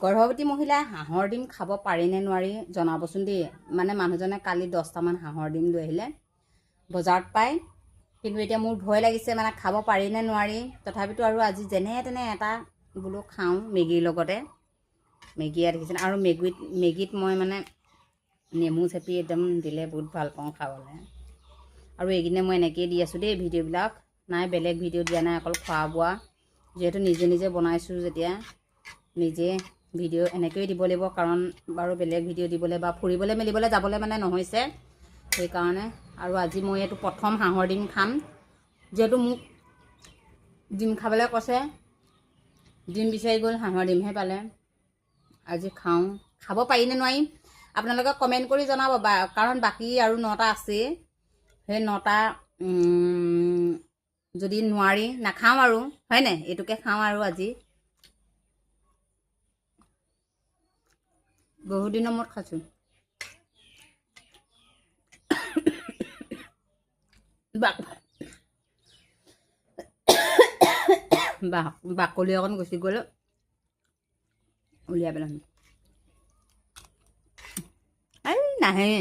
গৰ্ভৱতী মহিলাই হাঁহৰ ডিম খাব পাৰিনে নোৱাৰি জনাবচোন দেই। মানে মানুহজনে কালি 10টামান হাঁহৰ ডিম লৈ আহিলে, বজাৰত পায়, কিন্তু এতিয়া মোৰ ভয় লাগিছে মানে খাব পাৰিনে নোৱাৰি। তথাপিতো আৰু আজি যেনে তেনে এটা বোলো খাওঁ মেগীৰ লগতে। মেগী ইয়াত দেখিছেনে, আৰু মেগীত মই মানে নেমু চেপি একদম দিলে বহুত ভাল পাওঁ খাবলৈ। আৰু এইকেইদিনে মই এনেকৈয়ে দি আছোঁ দেই ভিডিঅ'বিলাক, নাই বেলেগ ভিডিঅ' দিয়া নাই, অকল খোৱা বোৱা। যিহেতু নিজে নিজে বনাইছোঁ যেতিয়া নিজে ভিডিঅ' এনেকৈয়ে দিব লাগিব, কাৰণ বাৰু বেলেগ ভিডিঅ' দিবলৈ বা ফুৰিবলৈ মেলিবলৈ যাবলৈ মানে নহৈছে সেইকাৰণে। আৰু আজি মই এইটো প্ৰথম হাঁহৰ ডিম খাম, যিহেতু মোক ডিম খাবলৈ কৈছে, ডিম বিচাৰি গ'ল হাঁহৰ ডিমহে পালে। আজি খাওঁ, খাব পাৰিনে নোৱাৰিম আপোনালোকে কমেণ্ট কৰি জনাব, কাৰণ বাকী আৰু 9টা আছেই। সেই 9টা যদি নোৱাৰি নাখাওঁ আৰু, হয়নে, এইটোকে খাওঁ আৰু আজি। বহুত দিনৰ মূৰত খাইছোঁ। বাকলি অকণ গুচি গ'লে উলিয়াই পেলাম। এই নাহে